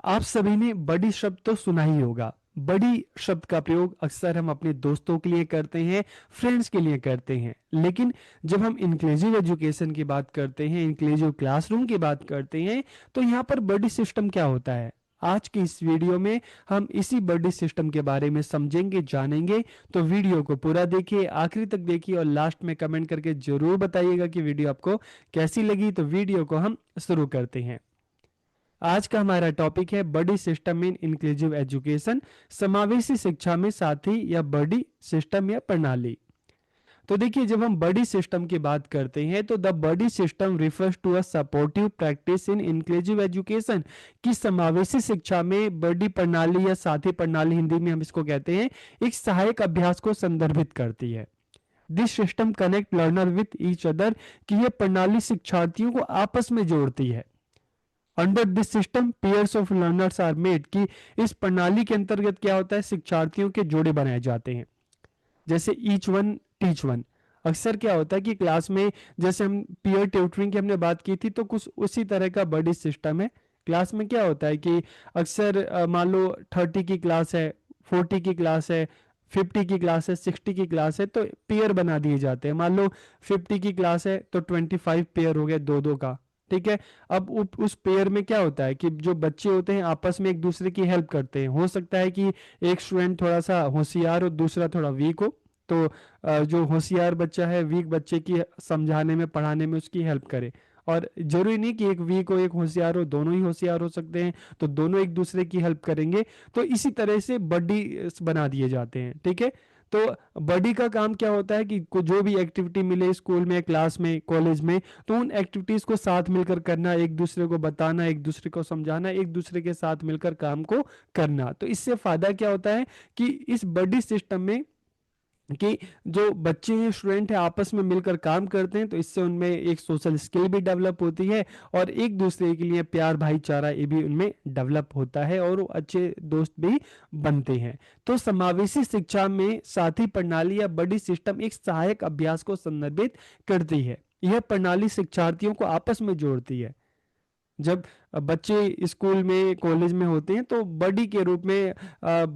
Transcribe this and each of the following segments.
आप सभी ने बड़ी शब्द तो सुना ही होगा। बड़ी शब्द का प्रयोग अक्सर हम अपने दोस्तों के लिए करते हैं, फ्रेंड्स के लिए करते हैं। लेकिन जब हम इंक्लूसिव एजुकेशन की बात करते हैं, इंक्लूसिव क्लासरूम की बात करते हैं, तो यहाँ पर बड़ी सिस्टम क्या होता है? आज की इस वीडियो में हम इसी बड़ी सिस्टम के बारे में समझेंगे, जानेंगे। तो वीडियो को पूरा देखिए, आखिरी तक देखिए और लास्ट में कमेंट करके जरूर बताइएगा कि वीडियो आपको कैसी लगी। तो वीडियो को हम शुरू करते हैं। आज का हमारा टॉपिक है buddy system in inclusive education, समावेशी शिक्षा में साथी या बडी सिस्टम या प्रणाली। तो देखिए, जब हम बडी सिस्टम की बात करते हैं तो the buddy system refers to a supportive practice in inclusive education, कि समावेशी शिक्षा में बडी प्रणाली या साथी प्रणाली, हिंदी में हम इसको कहते हैं, एक सहायक अभ्यास को संदर्भित करती है। This system connect learner with each other, कि यह प्रणाली शिक्षार्थियों को आपस में जोड़ती है। Under this system pairs of learners are made, कि इस प्रणाली के अंतर्गत क्या होता है, शिक्षार्थियों के जोड़े बनाए जाते हैं। जैसे ईच वन टीच वन। अक्सर क्या होता है कि क्लास में, जैसे हम पीयर ट्यूटरिंग की हमने बात की थी, तो कुछ उसी तरह का बड़ी सिस्टम है। क्लास में क्या होता है कि अक्सर मान लो 30 की क्लास है, 40 की क्लास है, 50 की क्लास है, 60 की क्लास है, तो पेयर बना दिए जाते हैं। मान लो 50 की क्लास है तो 25 पेयर हो गए, दो दो का। ठीक है। अब उस पेयर में क्या होता है कि जो बच्चे होते हैं आपस में एक दूसरे की हेल्प करते हैं। हो सकता है कि एक स्टूडेंट थोड़ा सा होशियार हो, दूसरा थोड़ा वीक हो, तो जो होशियार बच्चा है वीक बच्चे की समझाने में, पढ़ाने में उसकी हेल्प करे। और जरूरी नहीं कि एक वीक हो एक होशियार हो, दोनों ही होशियार हो सकते हैं, तो दोनों एक दूसरे की हेल्प करेंगे। तो इसी तरह से बडी बना दिए जाते हैं। ठीक है। तो बडी का काम क्या होता है कि जो भी एक्टिविटी मिले स्कूल में, क्लास में, कॉलेज में, तो उन एक्टिविटीज को साथ मिलकर करना, एक दूसरे को बताना, एक दूसरे को समझाना, एक दूसरे के साथ मिलकर काम को करना। तो इससे फायदा क्या होता है कि इस बडी सिस्टम में, कि जो बच्चे हैं, स्टूडेंट हैं, आपस में मिलकर काम करते हैं, तो इससे उनमें एक सोशल स्किल भी डेवलप होती है और एक दूसरे के लिए प्यार भाईचारा ये भी उनमें डेवलप होता है और वो अच्छे दोस्त भी बनते हैं। तो समावेशी शिक्षा में साथी प्रणाली या बड़ी सिस्टम एक सहायक अभ्यास को संदर्भित करती है। यह प्रणाली शिक्षार्थियों को आपस में जोड़ती है। जब बच्चे स्कूल में, कॉलेज में होते हैं, तो बडी के रूप में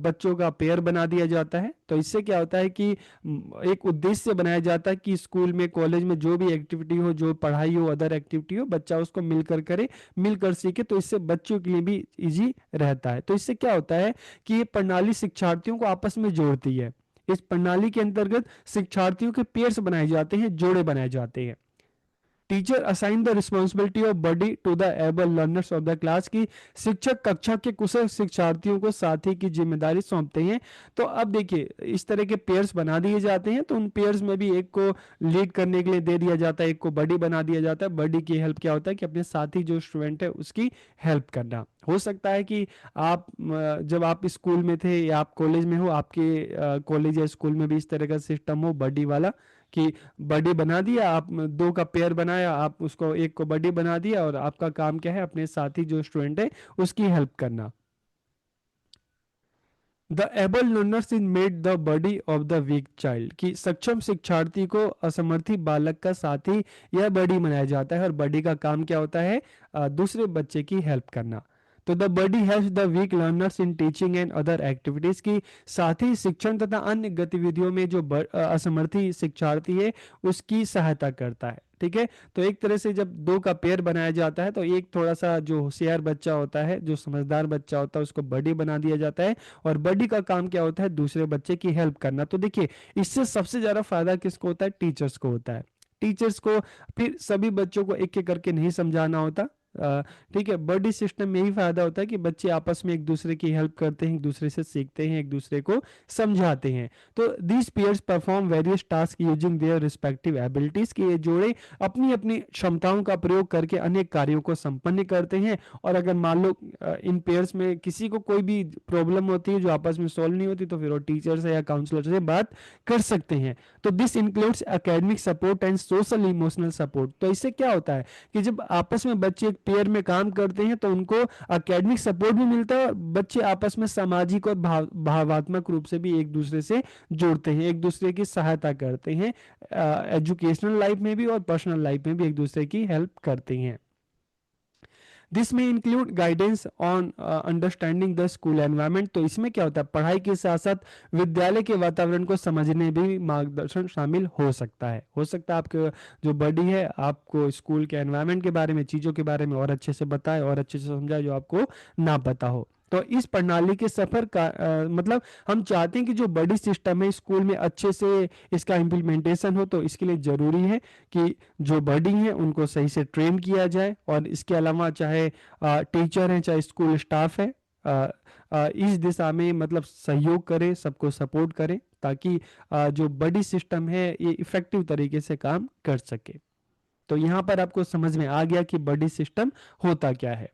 बच्चों का पेयर बना दिया जाता है। तो इससे क्या होता है कि एक उद्देश्य बनाया जाता है कि स्कूल में, कॉलेज में जो भी एक्टिविटी हो, जो पढ़ाई हो, अदर एक्टिविटी हो, बच्चा उसको मिलकर करे, मिलकर सीखे। तो इससे बच्चों के लिए भी इजी रहता है। तो इससे क्या होता है कि ये प्रणाली शिक्षार्थियों को आपस में जोड़ती है। इस प्रणाली के अंतर्गत शिक्षार्थियों के पेयर्स बनाए जाते हैं, जोड़े बनाए जाते हैं। Teacher assign the responsibility of buddy to the able learners of the class, की शिक्षक कक्षा के कुशल शिक्षार्थियों को साथी की जिम्मेदारी सौंपते हैं। तो अब देखिए, इस तरह के पेयर्स बना दिए जाते हैं, तो उन पेयर्स में भी एक को लीड करने के लिए दे दिया जाता है, एक को बडी बना दिया जाता है। बडी की हेल्प क्या होता है कि अपने साथी जो स्टूडेंट है उसकी हेल्प करना। हो सकता है कि आप जब आप स्कूल में थे या आप कॉलेज में हो, आपके कॉलेज या स्कूल में भी इस तरह का सिस्टम हो बडी वाला, कि बडी बना दिया, आप दो का पेयर बनाया, आप उसको एक को बडी बना दिया और आपका काम क्या है, अपने साथी जो स्टूडेंट है उसकी हेल्प करना। The able learners in made the buddy of the weak child, कि सक्षम शिक्षार्थी को असमर्थी बालक का साथी या बडी बनाया जाता है। और बडी का काम क्या होता है, दूसरे बच्चे की हेल्प करना। तो the buddy helps the weak learners in teaching and other activities, की साथ ही शिक्षण तथा अन्य गतिविधियों में जो असमर्थी शिक्षार्थी है उसकी सहायता करता है। ठीक है। तो एक तरह से जब दो का पेयर बनाया जाता है, तो एक थोड़ा सा जो होशियार बच्चा होता है, जो समझदार बच्चा होता है, उसको बडी बना दिया जाता है। और बडी का काम क्या होता है, दूसरे बच्चे की हेल्प करना। तो देखिए, इससे सबसे ज्यादा फायदा किसको होता है, टीचर्स को होता है। टीचर्स को फिर सभी बच्चों को एक एक करके नहीं समझाना होता। ठीक है। बडी सिस्टम में यही फायदा होता है कि बच्चे आपस में एक दूसरे की हेल्प करते हैं, एक दूसरे से सीखते हैं, एक दूसरे को समझाते हैं। तो these pairs perform various task using their respective abilities, के ये जोड़े अपनी अपनी क्षमताओं का प्रयोग करके अनेक कार्यों को संपन्न करते हैं। और अगर मान लो इन पेयर्स में किसी को कोई भी प्रॉब्लम होती है जो आपस में सॉल्व नहीं होती, तो फिर वो टीचर से या काउंसलर से बात कर सकते हैं। तो this includes academic support and social emotional support. तो इससे क्या होता है कि जब आपस में बच्चे एक पेयर में काम करते हैं, तो उनको एकेडमिक सपोर्ट भी मिलता है और बच्चे आपस में सामाजिक और भावात्मक रूप से भी एक दूसरे से जुड़ते हैं, एक दूसरे की सहायता करते हैं। एजुकेशनल लाइफ में भी और पर्सनल लाइफ में भी एक दूसरे की हेल्प करते हैं। दिस में include guidance on understanding the school environment. तो इसमें क्या होता है, पढ़ाई के साथ साथ विद्यालय के वातावरण को समझने भी मार्गदर्शन शामिल हो सकता है आपके जो बड़ी है आपको स्कूल के एनवायरनमेंट के बारे में, चीज़ों के बारे में और अच्छे से बताए और अच्छे से समझाए जो आपको ना पता हो। तो इस प्रणाली के सफर का मतलब हम चाहते हैं कि जो बड़ी सिस्टम है स्कूल में अच्छे से इसका इम्प्लीमेंटेशन हो, तो इसके लिए ज़रूरी है कि जो बड़ी हैं उनको सही से ट्रेन किया जाए, और इसके अलावा चाहे टीचर हैं चाहे स्कूल स्टाफ है इस दिशा में मतलब सहयोग करें, सबको सपोर्ट करें, ताकि जो बड़ी सिस्टम है ये इफेक्टिव तरीके से काम कर सके। तो यहाँ पर आपको समझ में आ गया कि बड़ी सिस्टम होता क्या है।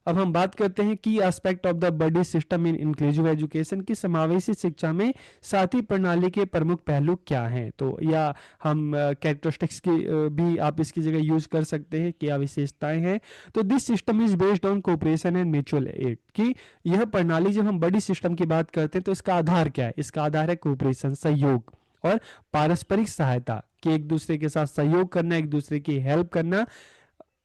अब हम बात करते हैं की aspect of the buddy system in inclusive education की समावेशी शिक्षा में साथी प्रणाली के प्रमुख पहलू क्या हैं। तो या हम कैरेक्टरिस्टिक्स की भी आप इसकी जगह यूज कर सकते हैं, क्या विशेषताएं हैं। तो this system is based on cooperation and mutual aid. कि यह प्रणाली जब हम बड़ी सिस्टम की बात करते हैं तो इसका आधार क्या है, इसका आधार है कोऑपरेशन, सहयोग और पारस्परिक सहायता, कि एक दूसरे के साथ सहयोग करना, एक दूसरे की हेल्प करना।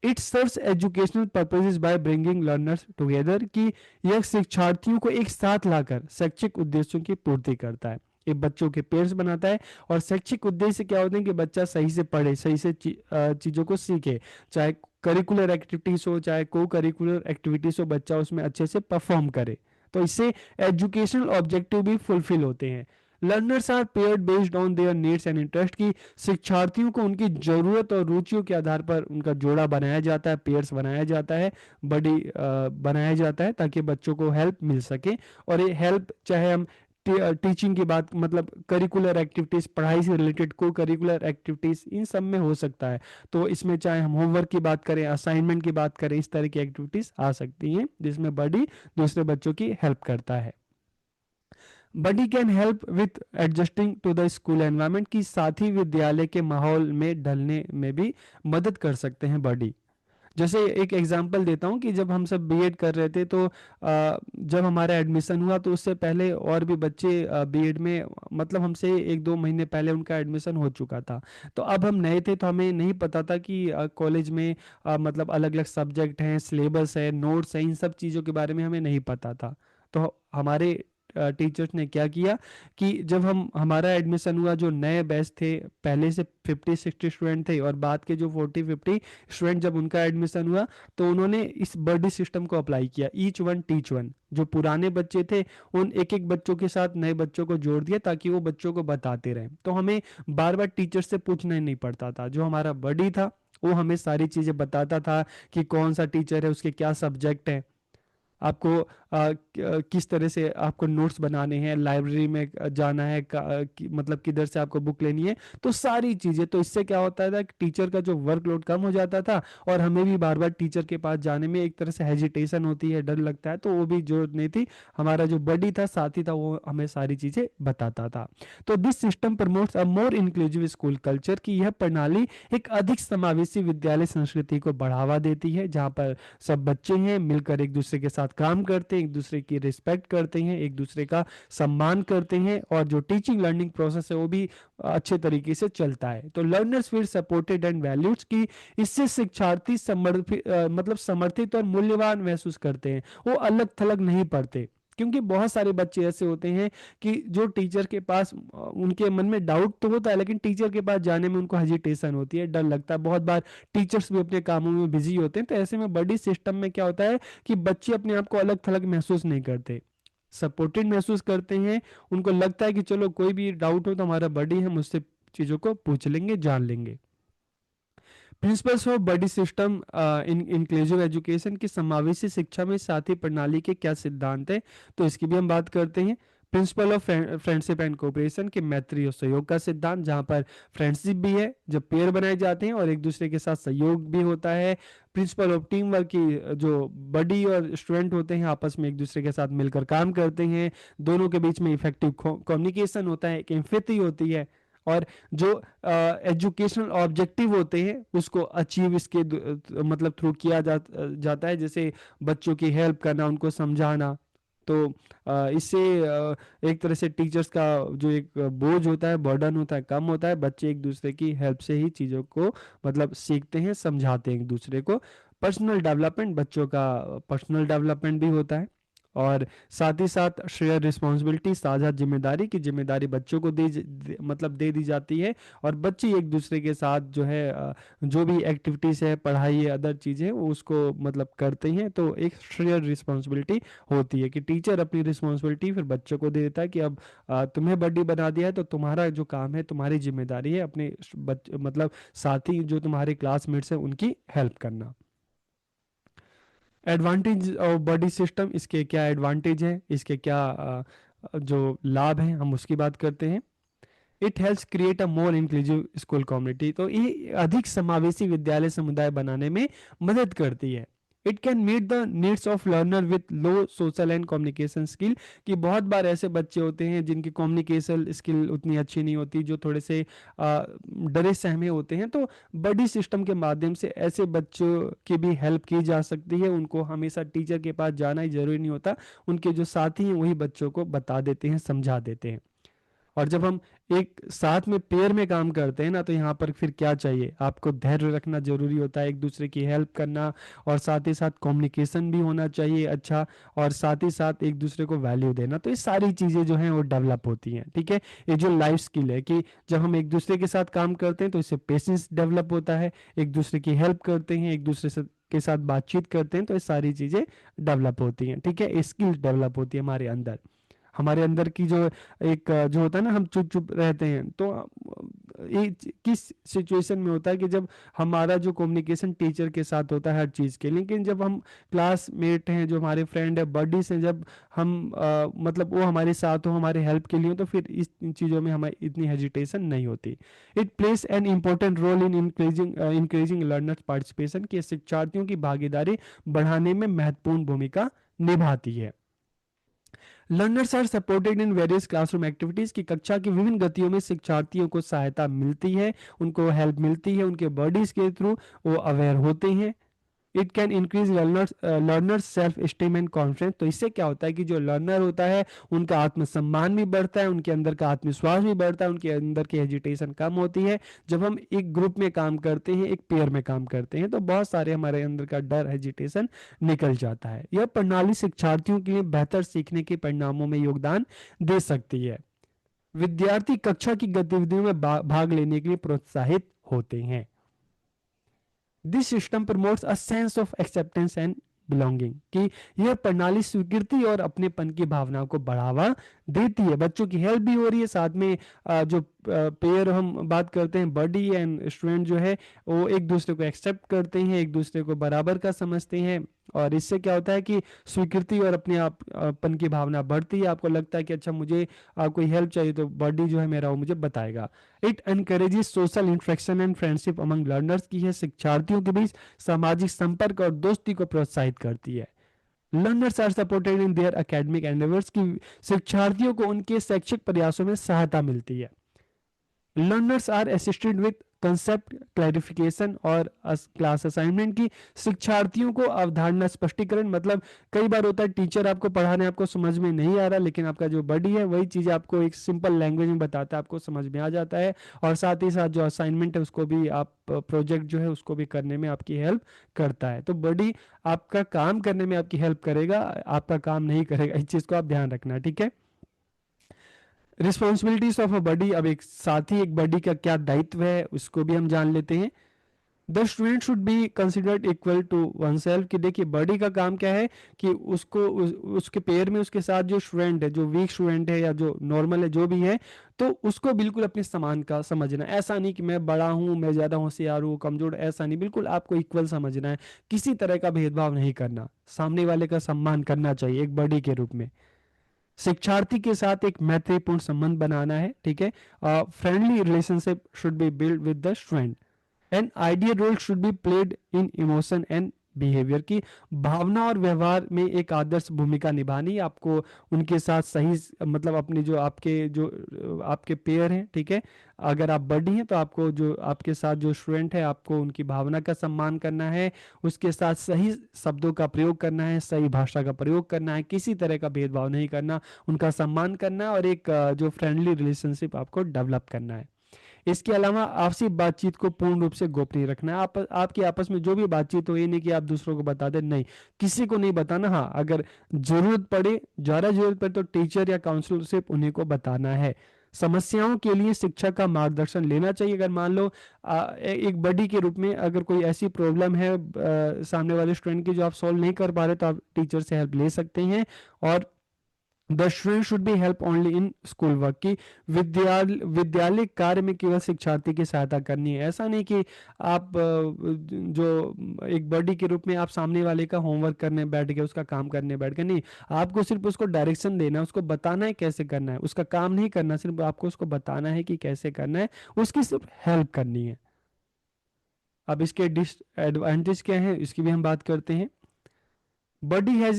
It serves educational purposes by bringing learners together, कि यह शिक्षार्थियों को एक साथ लाकर शैक्षिक उद्देश्यों की पूर्ति करता है, ये बच्चों के पेयर्स बनाता है। और शैक्षिक उद्देश्य क्या होते हैं कि बच्चा सही से पढ़े, सही से चीज़ों को सीखे, चाहे करिकुलर एक्टिविटीज हो चाहे को करिकुलर एक्टिविटीज हो, बच्चा उसमें अच्छे से परफॉर्म करे। तो इससे एजुकेशनल ऑब्जेक्टिव भी फुलफिल होते हैं। Learners are paired based on their needs and interest, की शिक्षार्थियों को उनकी जरूरत और रुचियों के आधार पर उनका जोड़ा बनाया जाता है, पेयर्स बनाया जाता है, बड़ी बनाया जाता है, ताकि बच्चों को हेल्प मिल सके। और ये हेल्प चाहे हम टीचिंग की बात मतलब करिकुलर एक्टिविटीज, पढ़ाई से रिलेटेड को करिकुलर एक्टिविटीज, इन सब में हो सकता है। तो इसमें चाहे हम होमवर्क की बात करें, असाइनमेंट की बात करें, इस तरह की एक्टिविटीज आ सकती हैं जिसमें बड़ी दूसरे बच्चों की हेल्प करता है। Buddy can help with adjusting to the school environment, की साथ ही विद्यालय के माहौल में ढलने में भी मदद कर सकते हैं बडी। जैसे एक एग्जांपल देता हूँ कि जब हम सब बीएड कर रहे थे तो जब हमारा एडमिशन हुआ तो उससे पहले और भी बच्चे बीएड में मतलब हमसे एक दो महीने पहले उनका एडमिशन हो चुका था। तो अब हम नए थे तो हमें नहीं पता था कि कॉलेज में मतलब अलग अलग सब्जेक्ट हैं, सिलेबस है, नोट्स हैं, इन सब चीज़ों के बारे में हमें नहीं पता था। तो हमारे टीचर्स ने क्या किया कि जब हम हमारा एडमिशन हुआ, जो नए बैच थे पहले से 50-60 स्टूडेंट थे और बाद के जो 40-50 स्टूडेंट, जब उनका एडमिशन हुआ तो उन्होंने इस बडी सिस्टम को अप्लाई किया, ईच वन टीच वन। जो पुराने बच्चे थे उन एक एक बच्चों के साथ नए बच्चों को जोड़ दिया ताकि वो बच्चों को बताते रहें। तो हमें बार बार टीचर से पूछना ही नहीं पड़ता था। जो हमारा बडी था वो हमें सारी चीज़ें बताता था कि कौन सा टीचर है, उसके क्या सब्जेक्ट है, आपको किस तरह से आपको नोट्स बनाने हैं, लाइब्रेरी में जाना है, मतलब किधर से आपको बुक लेनी है, तो सारी चीज़ें। तो इससे क्या होता था कि टीचर का जो वर्कलोड कम हो जाता था और हमें भी बार बार टीचर के पास जाने में एक तरह से हेजिटेशन होती है, डर लगता है, तो वो भी जरूरत नहीं थी। हमारा जो बडी था, साथी था, वो हमें सारी चीज़ें बताता था। तो this system promotes a more inclusive school culture, की यह प्रणाली एक अधिक समावेशी विद्यालय संस्कृति को बढ़ावा देती है, जहाँ पर सब बच्चे हैं मिलकर एक दूसरे के साथ काम करते हैं, एक दूसरे की रिस्पेक्ट करते हैं, एक दूसरे का सम्मान करते हैं, और जो टीचिंग लर्निंग प्रोसेस है वो भी अच्छे तरीके से चलता है। तो learners feel supported and valued, की इससे शिक्षार्थी समर्थित मतलब समर्थित और मूल्यवान महसूस करते हैं, वो अलग थलग नहीं पढ़ते। क्योंकि बहुत सारे बच्चे ऐसे होते हैं कि जो टीचर के पास उनके मन में डाउट तो होता है लेकिन टीचर के पास जाने में उनको हेजिटेशन होती है, डर लगता है। बहुत बार टीचर्स भी अपने कामों में बिजी होते हैं, तो ऐसे में बड़ी सिस्टम में क्या होता है कि बच्चे अपने आप को अलग थलग महसूस नहीं करते, सपोर्टेड महसूस करते हैं। उनको लगता है कि चलो कोई भी डाउट हो तो हमारा बड़ी हम उससे चीज़ों को पूछ लेंगे, जान लेंगे। Principles of buddy system in inclusive education की समावेशी शिक्षा में साथी प्रणाली के क्या सिद्धांत हैं, तो इसकी भी हम बात करते हैं। Principle of friendship and cooperation के मैत्री और सहयोग का सिद्धांत, जहाँ पर फ्रेंडशिप भी है, जब पेयर बनाए जाते हैं और एक दूसरे के साथ सहयोग भी होता है। प्रिंसिपल ऑफ टीम वर्क की जो बडी और स्टूडेंट होते हैं आपस में एक दूसरे के साथ मिलकर काम करते हैं, दोनों के बीच में इफेक्टिव कम्युनिकेशन होता है, एक एम्पैथी होती है, और जो एजुकेशनल ऑब्जेक्टिव होते हैं उसको अचीव इसके मतलब थ्रू किया जाता है, जैसे बच्चों की हेल्प करना, उनको समझाना। तो इससे एक तरह से टीचर्स का जो एक बोझ होता है, बर्डन होता है, कम होता है। बच्चे एक दूसरे की हेल्प से ही चीज़ों को मतलब सीखते हैं, समझाते हैं एक दूसरे को। पर्सनल डेवलपमेंट, बच्चों का पर्सनल डेवलपमेंट भी होता है। और साथ ही साथ शेयर रिस्पॉन्सिबिलिटी, साझा जिम्मेदारी की जिम्मेदारी बच्चों को मतलब दे दी जाती है, और बच्चे एक दूसरे के साथ जो है जो भी एक्टिविटीज है, पढ़ाई है, अदर चीजें वो उसको मतलब करते हैं। तो एक शेयर रिस्पॉन्सिबिलिटी होती है कि टीचर अपनी रिस्पॉन्सिबिलिटी फिर बच्चों को दे देता है कि अब तुम्हें बड्डी बना दिया है तो तुम्हारा जो काम है, तुम्हारी जिम्मेदारी है अपने मतलब साथी जो तुम्हारे क्लासमेट्स हैं उनकी हेल्प करना। एडवांटेज ऑफ बडी सिस्टम, इसके क्या एडवांटेज है, इसके क्या जो लाभ हैं, हम उसकी बात करते हैं। It helps create a more inclusive school community, तो ये अधिक समावेशी विद्यालय समुदाय बनाने में मदद करती है। It can meet the needs of learner with low social and communication skill, कि बहुत बार ऐसे बच्चे होते हैं जिनकी कम्युनिकेशन स्किल उतनी अच्छी नहीं होती, जो थोड़े से डरे सहमे होते हैं। तो बडी सिस्टम के माध्यम से ऐसे बच्चों की भी हेल्प की जा सकती है। उनको हमेशा टीचर के पास जाना ही जरूरी नहीं होता, उनके जो साथी हैं वही बच्चों को बता देते हैं, समझा देते हैं। और जब हम एक साथ में पेयर में काम करते हैं ना, तो यहाँ पर फिर क्या चाहिए, आपको धैर्य रखना जरूरी होता है, एक दूसरे की हेल्प करना, और साथ ही साथ कम्युनिकेशन भी होना चाहिए अच्छा, और साथ ही साथ एक दूसरे को वैल्यू देना। तो ये सारी चीजें जो हैं वो डेवलप होती हैं, ठीक है। ये जो लाइफ स्किल है कि जब हम एक दूसरे के साथ काम करते हैं तो इससे पेशेंस डेवलप होता है, एक दूसरे की हेल्प करते हैं, एक दूसरे से के साथ बातचीत करते हैं, तो ये सारी चीजें डेवलप होती हैं, ठीक है। स्किल डेवलप होती है हमारे अंदर। हमारे अंदर की जो एक जो होता है ना, हम चुप चुप रहते हैं, तो ये किस सिचुएशन में होता है कि जब हमारा जो कम्युनिकेशन टीचर के साथ होता है हर चीज़ के, लेकिन जब हम क्लासमेट हैं, जो हमारे फ्रेंड है, बडीज हैं, जब हम मतलब वो हमारे साथ हो, हमारे हेल्प के लिए हो, तो फिर इस इन चीज़ों में हमें इतनी हेजिटेशन नहीं होती। It plays an important role in increasing learners participation, कि शिक्षार्थियों की भागीदारी बढ़ाने में महत्वपूर्ण भूमिका निभाती है। Learners are supported in various classroom activities, की कक्षा की विभिन्न गतियों में शिक्षार्थियों को सहायता मिलती है, उनको हेल्प मिलती है, उनके बॉडीज के थ्रू वो अवेयर होते हैं। It can increase learners self esteem and confidence, तो इससे क्या होता है कि जो लर्नर होता है उनका आत्मसम्मान भी बढ़ता है, उनके अंदर का आत्मविश्वास भी बढ़ता है, उनके अंदर की हेजिटेशन कम होती है। जब हम एक ग्रुप में काम करते हैं, एक पेयर में काम करते हैं, तो बहुत सारे हमारे अंदर का डर, हेजिटेशन निकल जाता है। यह प्रणाली शिक्षार्थियों के लिए बेहतर सीखने के परिणामों में योगदान दे सकती है। विद्यार्थी कक्षा की गतिविधियों में भाग लेने के लिए प्रोत्साहित होते हैं। This system promotes a sense of acceptance and belonging, कि यह प्रणाली स्वीकृति और अपनेपन की भावना को बढ़ावा देती है। बच्चों की हेल्प भी हो रही है, साथ में जो पेयर हम बात करते हैं, बडी एंड स्टूडेंट जो है वो एक दूसरे को एक्सेप्ट करते हैं, एक दूसरे को बराबर का समझते हैं, और इससे क्या होता है कि स्वीकृति और अपने आपपन की भावना बढ़ती है। आपको लगता है कि अच्छा मुझे कोई हेल्प चाहिए तो बडी जो है मेरा वो मुझे बताएगा। It encourages social interaction and friendship among learners, की है शिक्षार्थियों के बीच सामाजिक संपर्क और दोस्ती को प्रोत्साहित करती है। Learners are supported in their academic endeavours, की शिक्षार्थियों को उनके शैक्षिक प्रयासों में सहायता मिलती है। Learners are assisted with concept clarification और क्लास असाइनमेंट, की शिक्षार्थियों को अवधारणा स्पष्टीकरण, मतलब कई बार होता है टीचर आपको पढ़ाने, आपको समझ में नहीं आ रहा, लेकिन आपका जो बडी है वही चीज़ आपको एक सिंपल लैंग्वेज में बताता है, आपको समझ में आ जाता है। और साथ ही साथ जो असाइनमेंट है उसको भी आप प्रोजेक्ट जो है उसको भी करने में आपकी हेल्प करता है। तो बडी आपका काम करने में आपकी हेल्प करेगा, आपका काम नहीं करेगा, इस चीज़ को आप ध्यान रखना, ठीक है। रिस्पॉन्सिबिलिटीज ऑफ अ बडी, अब एक साथी, एक बडी का क्या दायित्व है उसको भी हम जान लेते हैं। The student should be considered equal to oneself, कि देखिए बडी का काम क्या है कि उसको उसके पेयर में उसके साथ जो स्टूडेंट है, जो वीक स्टूडेंट है या जो नॉर्मल है जो भी है, तो उसको बिल्कुल अपने समान का समझना। ऐसा नहीं कि मैं बड़ा हूँ, मैं ज़्यादा होशियार हूँ, कमजोर, ऐसा नहीं, बिल्कुल आपको इक्वल समझना है। किसी तरह का भेदभाव नहीं करना, सामने वाले का सम्मान करना चाहिए एक बडी के रूप में। शिक्षार्थी के साथ एक मैत्रीपूर्ण संबंध बनाना है, ठीक है। Friendly relationship should be build with the student, an ideal role should be played in emotion and behaviour, की भावना और व्यवहार में एक आदर्श भूमिका निभानी आपको। उनके साथ सही मतलब अपने जो आपके पेयर हैं, ठीक है, अगर आप बड़ी हैं तो आपको जो आपके साथ जो स्टूडेंट है आपको उनकी भावना का सम्मान करना है, उसके साथ सही शब्दों का प्रयोग करना है, सही भाषा का प्रयोग करना है, किसी तरह का भेदभाव नहीं करना, उनका सम्मान करना है, और एक जो फ्रेंडली रिलेशनशिप आपको डेवलप करना है। इसके अलावा आपसी बातचीत को पूर्ण रूप से गोपनीय रखना है। आपकी आपस में जो भी बातचीत हो, ये नहीं कि आप दूसरों को बता दें, नहीं, किसी को नहीं बताना। हाँ, अगर जरूरत पड़े, ज्यादा जरूरत पड़े तो टीचर या काउंसलर से उन्हीं को बताना है। समस्याओं के लिए शिक्षक का मार्गदर्शन लेना चाहिए। अगर मान लो एक बडी के रूप में अगर कोई ऐसी प्रॉब्लम है सामने वाले स्टूडेंट की जो आप सॉल्व नहीं कर पा रहे, तो आप टीचर से हेल्प ले सकते हैं। और the student should B help only in school work, की विद्यालय कार्य में केवल शिक्षार्थी की सहायता करनी है। ऐसा नहीं कि आप जो एक बॉडी के रूप में आप सामने वाले का होमवर्क करने बैठ गए, उसका काम करने बैठ गए, नहीं, आपको सिर्फ उसको डायरेक्शन देना है, उसको बताना है कैसे करना है, उसका काम नहीं करना, सिर्फ आपको उसको बताना है कि कैसे करना है, उसकी सिर्फ हेल्प करनी है। अब इसके डिसएडवांटेज क्या है, इसकी भी हम बात करते हैं। Buddy has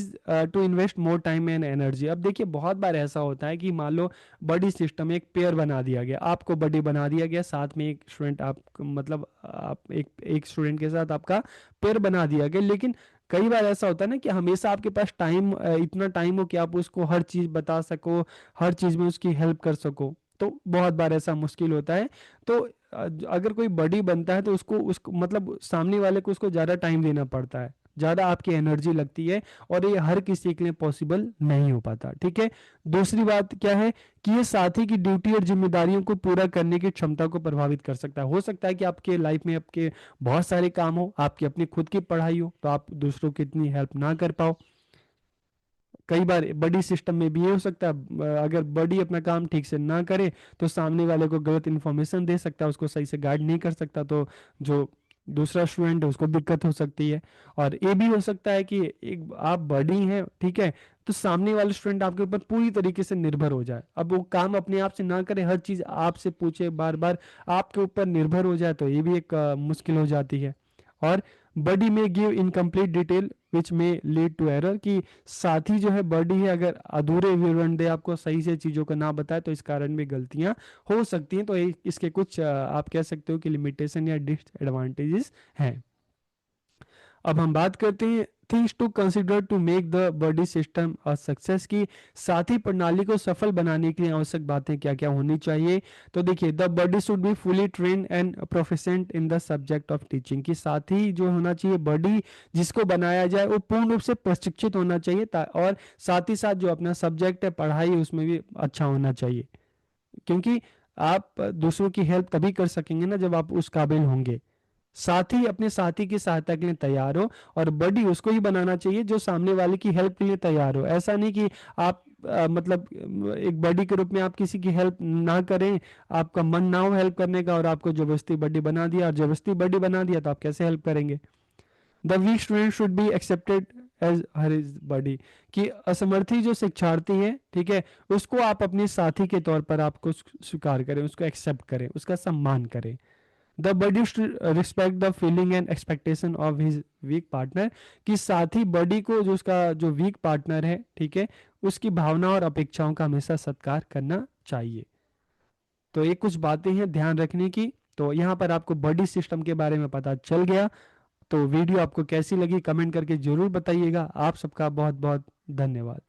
to invest more time and energy. अब देखिए बहुत बार ऐसा होता है कि मान लो बडी सिस्टम एक पेयर बना दिया गया, आपको बडी बना दिया गया, साथ में एक स्टूडेंट, आप मतलब आप एक स्टूडेंट के साथ आपका पेयर बना दिया गया, लेकिन कई बार ऐसा होता है ना कि हमेशा आपके पास टाइम, इतना टाइम हो कि आप उसको हर चीज बता सको, हर चीज में उसकी हेल्प कर सको, तो बहुत बार ऐसा मुश्किल होता है। तो अगर कोई बडी बनता है तो उसको मतलब सामने वाले को उसको ज्यादा टाइम देना पड़ता है, ज्यादा आपकी एनर्जी लगती है, और ये हर किसी के लिए पॉसिबल नहीं हो पाता। ठीक है। दूसरी बात क्या है कि ये साथी की ड्यूटी और जिम्मेदारियों को पूरा करने की क्षमता को प्रभावित कर सकता है। हो सकता है कि आपके लाइफ में आपके बहुत सारे काम हो, आपकी अपनी खुद की पढ़ाई हो, तो आप दूसरों की इतनी हेल्प ना कर पाओ। कई बार बड़ी सिस्टम में भी ये हो सकता है, अगर बड़ी अपना काम ठीक से ना करे तो सामने वाले को गलत इन्फॉर्मेशन दे सकता है, उसको सही से गाइड नहीं कर सकता, तो जो दूसरा स्टूडेंट है उसको दिक्कत हो सकती है। और ये भी हो सकता है कि एक आप बड़ी हैं, ठीक है, तो सामने वाले स्टूडेंट आपके ऊपर पूरी तरीके से निर्भर हो जाए, अब वो काम अपने आप से ना करे, हर चीज आपसे पूछे, बार बार आपके ऊपर निर्भर हो जाए, तो ये भी एक मुश्किल हो जाती है। और बडी में गिव इनकम्प्लीट डिटेल विच में लीड टू एरर, की साथी जो है बडी है, अगर अधूरे विवरण दे, आपको सही से चीजों को ना बताए, तो इस कारण भी गलतियां हो सकती हैं। तो इसके कुछ आप कह सकते हो कि लिमिटेशन या डिसएडवांटेजेस हैं। अब हम बात करते हैं things to consider to make the buddy system a success, की साथी प्रणाली को सफल बनाने के लिए आवश्यक बातें क्या क्या होनी चाहिए। तो देखिए, the body should be fully train and proficient in the subject of teaching, की साथी जो होना चाहिए, बॉडी जिसको बनाया जाए वो पूर्ण रूप से प्रशिक्षित होना चाहिए, और साथ ही साथ जो अपना सब्जेक्ट है पढ़ाई, उसमें भी अच्छा होना चाहिए। क्योंकि आप दूसरों की हेल्प तभी कर सकेंगे ना जब आप उस काबिल होंगे। साथ ही अपने साथी की सहायता के लिए तैयार हो, और बडी उसको ही बनाना चाहिए जो सामने वाले की हेल्प के लिए तैयार हो। ऐसा नहीं कि आप मतलब एक बडी के रूप में आप किसी की हेल्प ना करें, आपका मन ना हो हेल्प करने का, और आपको जबरदस्ती बडी बना दिया, और जबरदस्ती बडी बना दिया तो आप कैसे हेल्प करेंगे। The weak student should be accepted as her is buddy, कि असमर्थी जो शिक्षार्थी है, ठीक है, उसको आप अपने साथी के तौर पर आपको स्वीकार करें, उसको एक्सेप्ट करें, उसका सम्मान करें। The buddy respect the feeling and expectation of his weak partner, कि साथ ही बडी को जो उसका जो वीक पार्टनर है, ठीक है, उसकी भावना और अपेक्षाओं का हमेशा सत्कार करना चाहिए। तो ये कुछ बातें हैं ध्यान रखने की। तो यहाँ पर आपको बडी सिस्टम के बारे में पता चल गया। तो वीडियो आपको कैसी लगी कमेंट करके जरूर बताइएगा। आप सबका बहुत बहुत धन्यवाद।